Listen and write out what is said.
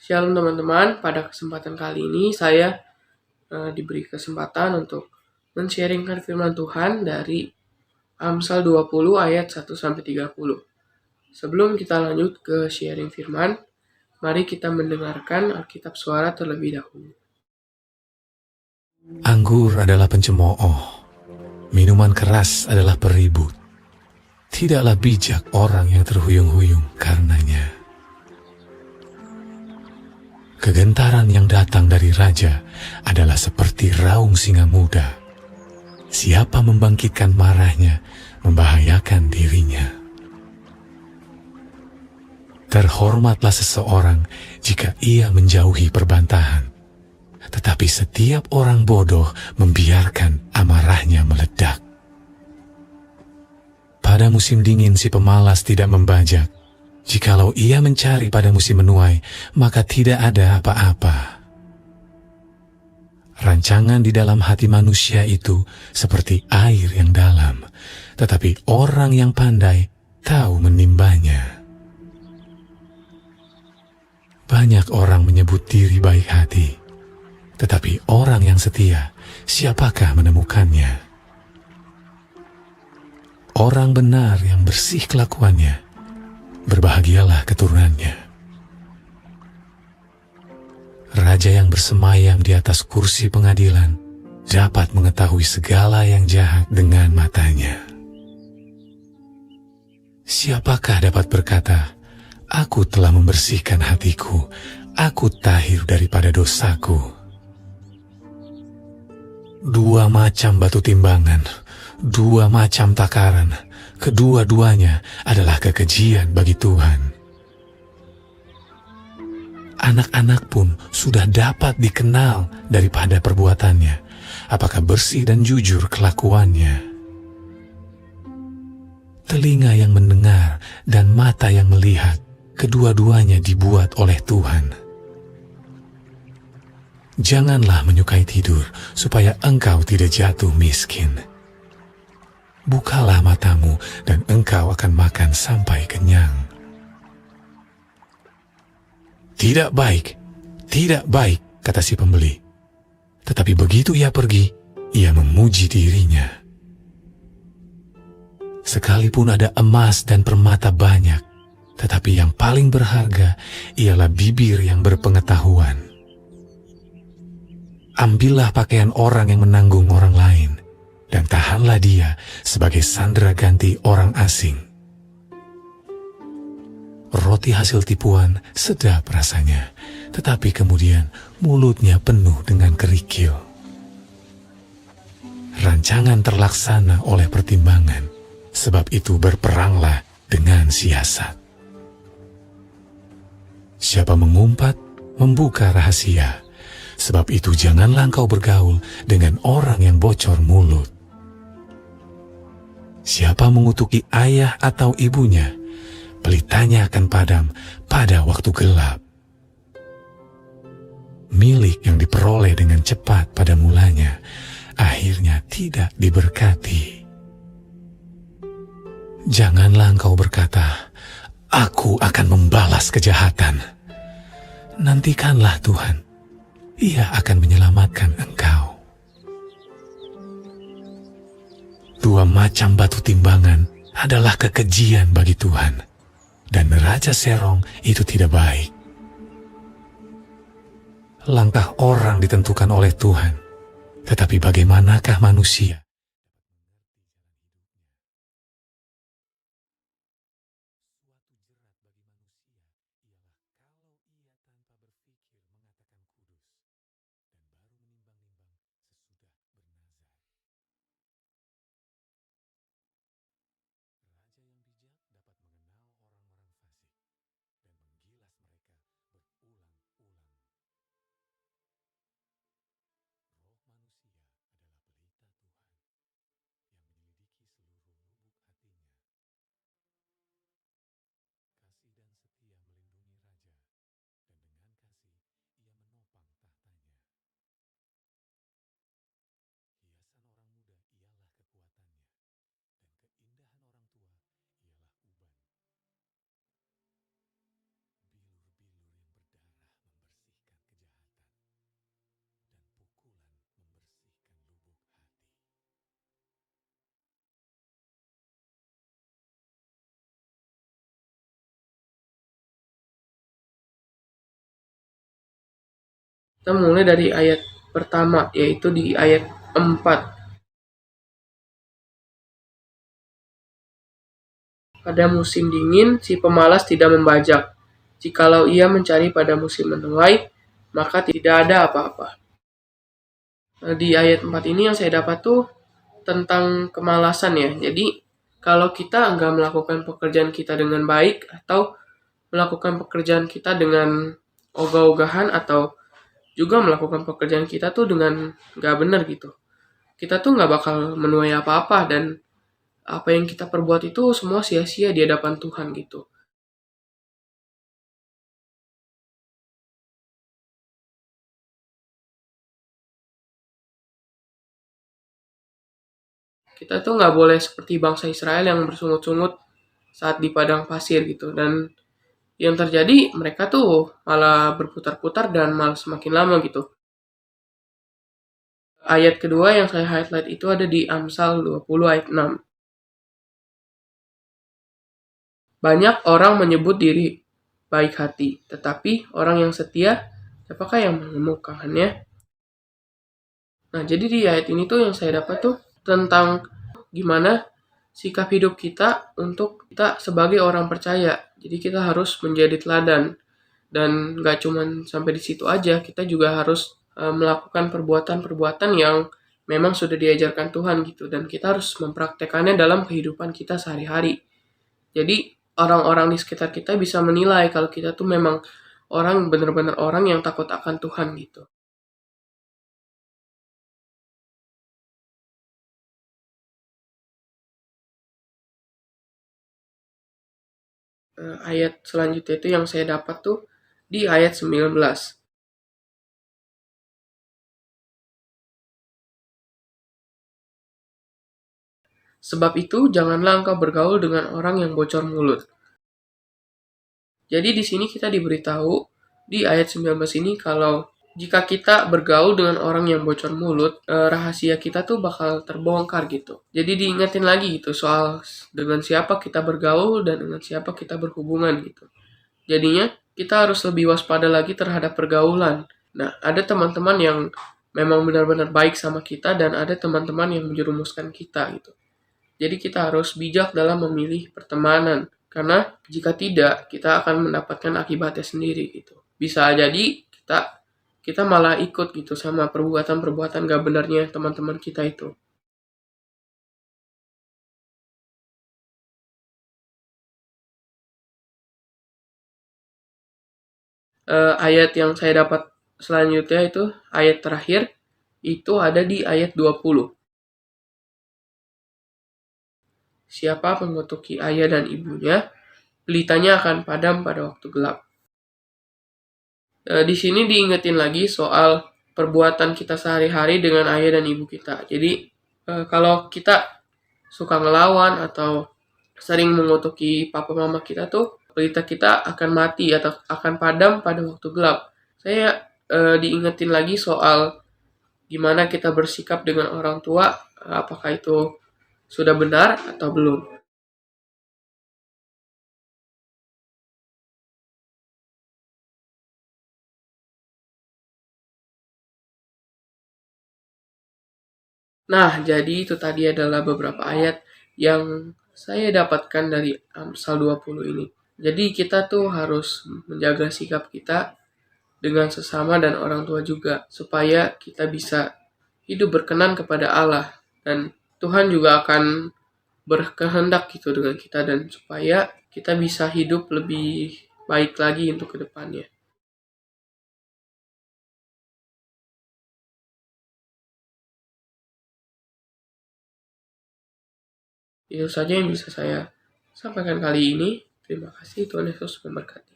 Shalom teman-teman, pada kesempatan kali ini saya diberi kesempatan untuk men-sharingkan firman Tuhan dari Amsal 20 ayat 1-30. Sebelum kita lanjut ke sharing firman, mari kita mendengarkan Alkitab Suara terlebih dahulu. Anggur adalah pencemooh, minuman keras adalah peribut. Tidaklah bijak orang yang terhuyung-huyung karenanya. Kegentaran yang datang dari raja adalah seperti raung singa muda. Siapa membangkitkan marahnya, membahayakan dirinya. Terhormatlah seseorang jika ia menjauhi perbantahan, tetapi setiap orang bodoh membiarkan amarahnya meledak. Pada musim dingin si pemalas tidak membajak. Jikalau ia mencari pada musim menuai, maka tidak ada apa-apa. Rancangan di dalam hati manusia itu seperti air yang dalam, tetapi orang yang pandai tahu menimbanya. Banyak orang menyebut diri baik hati, tetapi orang yang setia, siapakah menemukannya? Orang benar yang bersih kelakuannya, berbahagialah keturunannya. Raja yang bersemayam di atas kursi pengadilan dapat mengetahui segala yang jahat dengan matanya. Siapakah dapat berkata, "Aku telah membersihkan hatiku, aku tahir daripada dosaku"? Dua macam batu timbangan, dua macam takaran, kedua-duanya adalah kekejian bagi Tuhan. Anak-anak pun sudah dapat dikenal daripada perbuatannya, apakah bersih dan jujur kelakuannya. Telinga yang mendengar dan mata yang melihat, kedua-duanya dibuat oleh Tuhan. Janganlah menyukai tidur, supaya engkau tidak jatuh miskin. Bukalah matamu, dan engkau akan makan sampai kenyang. Tidak baik, kata si pembeli. Tetapi begitu ia pergi, ia memuji dirinya. Sekalipun ada emas dan permata banyak, tetapi yang paling berharga ialah bibir yang berpengetahuan. Ambillah pakaian orang yang menanggung orang lain, dan tahanlah dia sebagai sandera ganti orang asing. Roti hasil tipuan sedap rasanya, tetapi kemudian mulutnya penuh dengan kerikil. Rancangan terlaksana oleh pertimbangan, sebab itu berperanglah dengan siasat. Siapa mengumpat, membuka rahasia, sebab itu janganlah engkau bergaul dengan orang yang bocor mulut. Siapa mengutuki ayah atau ibunya, pelitanya akan padam pada waktu gelap. Milik yang diperoleh dengan cepat pada mulanya, akhirnya tidak diberkati. Janganlah engkau berkata, "Aku akan membalas kejahatan." Nantikanlah Tuhan, Ia akan menyelamatkan engkau. Dua macam batu timbangan adalah kekejian bagi Tuhan, dan Raja Serong itu tidak baik. Langkah orang ditentukan oleh Tuhan, tetapi bagaimanakah manusia? Kita mulai dari ayat pertama, yaitu di ayat 4. Pada musim dingin, si pemalas tidak membajak. Jikalau ia mencari pada musim menuai, maka tidak ada apa-apa. Nah, di ayat 4 ini yang saya dapat tuh tentang kemalasan ya. Jadi, kalau kita nggak melakukan pekerjaan kita dengan baik, atau melakukan pekerjaan kita dengan ogah-ogahan, atau juga melakukan pekerjaan kita tuh dengan nggak benar gitu. Kita tuh nggak bakal menuai apa-apa, dan apa yang kita perbuat itu semua sia-sia di hadapan Tuhan gitu. Kita tuh nggak boleh seperti bangsa Israel yang bersungut-sungut saat di padang pasir gitu. Dan yang terjadi mereka tuh malah berputar-putar dan malah semakin lama gitu. Ayat kedua yang saya highlight itu ada di Amsal 20 ayat 6. Banyak orang menyebut diri baik hati, tetapi orang yang setia, siapakah yang menemukannya? Nah, jadi di ayat ini tuh yang saya dapat tuh tentang gimana sikap hidup kita untuk kita sebagai orang percaya. Jadi kita harus menjadi teladan, dan nggak cuman sampai di situ aja, kita juga harus melakukan perbuatan-perbuatan yang memang sudah diajarkan Tuhan gitu, dan kita harus mempraktekannya dalam kehidupan kita sehari-hari. Jadi orang-orang di sekitar kita bisa menilai kalau kita tuh memang orang benar-benar orang yang takut akan Tuhan gitu. Ayat selanjutnya itu yang saya dapat tuh di ayat 19. Sebab itu janganlah engkau bergaul dengan orang yang bocor mulut. Jadi di sini kita diberitahu di ayat 19 ini kalau jika kita bergaul dengan orang yang bocor mulut, rahasia kita tuh bakal terbongkar gitu. Jadi diingetin lagi gitu soal dengan siapa kita bergaul dan dengan siapa kita berhubungan gitu. Jadinya kita harus lebih waspada lagi terhadap pergaulan. Nah, ada teman-teman yang memang benar-benar baik sama kita, dan ada teman-teman yang menjerumuskan kita gitu. Jadi kita harus bijak dalam memilih pertemanan. Karena jika tidak, kita akan mendapatkan akibatnya sendiri gitu. Bisa jadi kita malah ikut gitu sama perbuatan-perbuatan gak benarnya teman-teman kita itu. Ayat yang saya dapat selanjutnya itu ayat terakhir, itu ada di ayat 20. Siapa mengutuki ayah dan ibunya, pelitanya akan padam pada waktu gelap. Di sini diingetin lagi soal perbuatan kita sehari-hari dengan ayah dan ibu kita. Jadi kalau kita suka ngelawan atau sering mengutuki papa mama kita tuh, pelita kita akan mati atau akan padam pada waktu gelap. Saya diingetin lagi soal gimana kita bersikap dengan orang tua, apakah itu sudah benar atau belum. Nah, jadi itu tadi adalah beberapa ayat yang saya dapatkan dari Amsal 20 ini. Jadi kita tuh harus menjaga sikap kita dengan sesama dan orang tua juga, supaya kita bisa hidup berkenan kepada Allah, dan Tuhan juga akan berkehendak gitu dengan kita, dan supaya kita bisa hidup lebih baik lagi untuk kedepannya. Itu saja yang bisa saya sampaikan kali ini. Terima kasih, Tuhan Yesus memberkati.